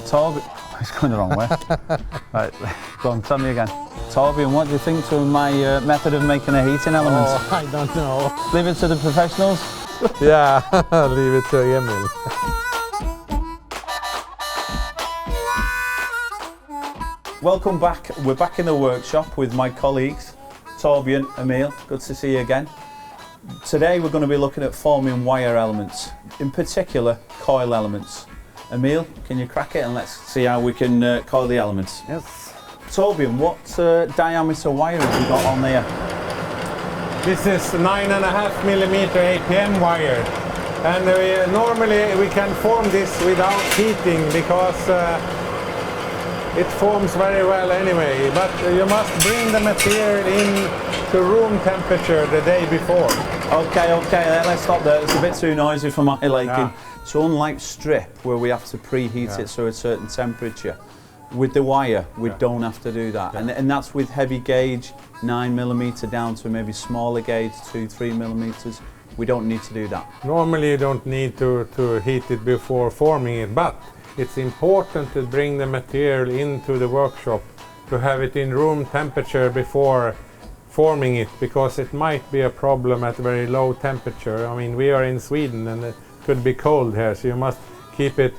Torbjörn, it's going the wrong way. Right, go on, tell me again. Torbjörn, what do you think to my method of making a heating element? Oh, I don't know. Leave it to the professionals? Yeah, leave it to Emil. Welcome back. We're back in the workshop with my colleagues, Torbjörn, Emil. Good to see you again. Today we're going to be looking at forming wire elements, in particular coil elements. Emil, can you crack it and let's see how we can coil the elements? Yes. Torbjörn, what diameter wire have you got on there? This is 9.5mm APM wire, and normally we can form this without heating because it forms very well anyway, but you must bring the material in to room temperature the day before. Okay, let's stop there. It's a bit too noisy for my liking. Yeah. So unlike strip, where we have to preheat it to a certain temperature, with the wire, we don't have to do that. Yeah. And that's with heavy gauge, 9mm down to maybe smaller gauge, 2-3mm. We don't need to do that. Normally you don't need to heat it before forming it, but it's important to bring the material into the workshop to have it in room temperature before forming it, because it might be a problem at very low temperature. I mean, we are in Sweden and it could be cold here, so you must keep it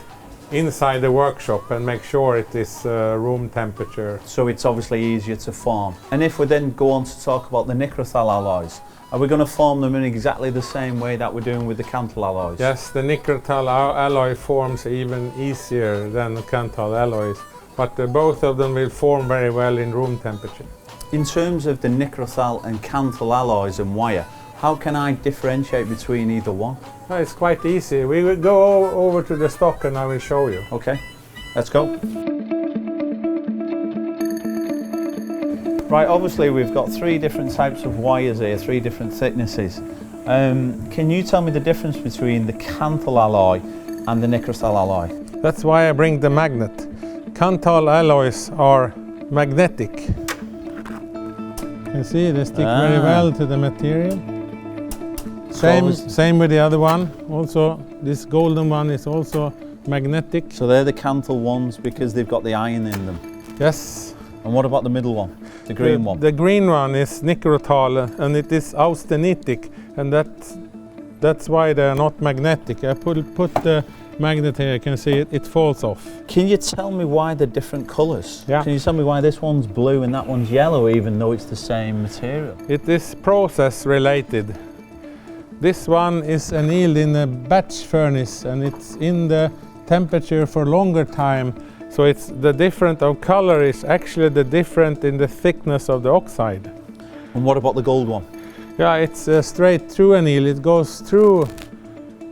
inside the workshop and make sure it is room temperature. So it's obviously easier to form. And if we then go on to talk about the Nichrome alloys, are we going to form them in exactly the same way that we're doing with the Kanthal alloys? Yes, the Nichrome alloy forms even easier than the Kanthal alloys, but both of them will form very well in room temperature. In terms of the Nichrome and Kanthal alloys and wire, how can I differentiate between either one? Oh, it's quite easy. We will go over to the stock and I will show you. Okay, let's go. Right, obviously we've got three different types of wires here, three different thicknesses. Can you tell me the difference between the Kanthal alloy and the Nichrome alloy? That's why I bring the magnet. Kanthal alloys are magnetic. You see, they stick very well to the material. Same with the other one. Also, this golden one is also magnetic. So they're the Kanthal ones because they've got the iron in them. Yes. And what about the middle one, the green one? The green one is Nichrome and it is austenitic, and that's why they are not magnetic. I put the magnet here, you can see it falls off. Can you tell me why they're different colours? Yeah. Can you tell me why this one's blue and that one's yellow even though it's the same material? It is process related. This one is annealed in a batch furnace and it's in the temperature for longer time. So it's the difference of color is actually the difference in the thickness of the oxide. And what about the gold one? Yeah, it's straight through anneal. It goes through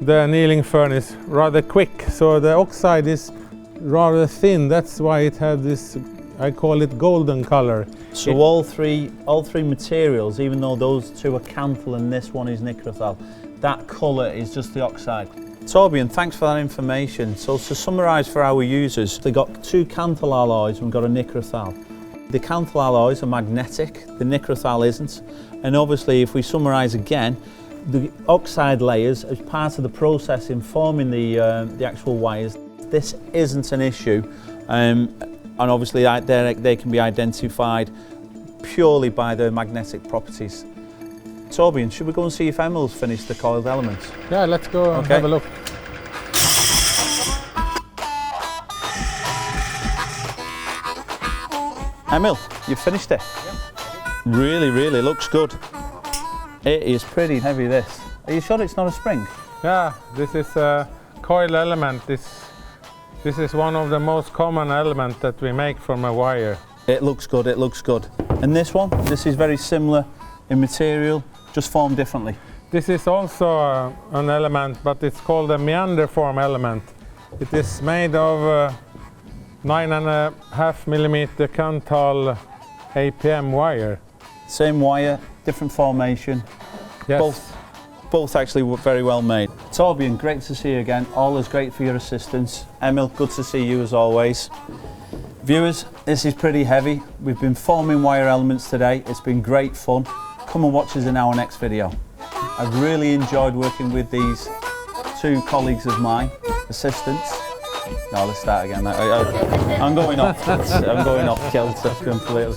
the annealing furnace rather quick. So the oxide is rather thin. That's why it had this, I call it golden color. So all three materials, even though those two are Kanthal and this one is Nichrome, that colour is just the oxide. Torbjörn, thanks for that information. So to summarise for our users, they've got two Kanthal alloys and we've got a Nichrome. The Kanthal alloys are magnetic, the Nichrome isn't. And obviously if we summarise again, the oxide layers as part of the process in forming the actual wires, this isn't an issue. And obviously they can be identified purely by their magnetic properties. Torbjörn, should we go and see if Emil's finished the coiled elements? Yeah, let's go and have a look. Emil, you've finished it? Yeah. Really looks good. It is pretty heavy, this. Are you sure it's not a spring? Yeah, this is a coil element. This is one of the most common elements that we make from a wire. It looks good, it looks good. And this one, this is very similar in material, just formed differently. This is also an element, but it's called a meander form element. It is made of 9.5mm Kanthal APM wire. Same wire, different formation. Yes. Both actually very well made. Torbjörn, great to see you again. Always great for your assistance. Emil, good to see you as always. Viewers, this is pretty heavy. We've been forming wire elements today. It's been great fun. Come and watch us in our next video. I've really enjoyed working with these two colleagues of mine, assistants. No, let's start again. I'm going off. I'm going off kilter completely.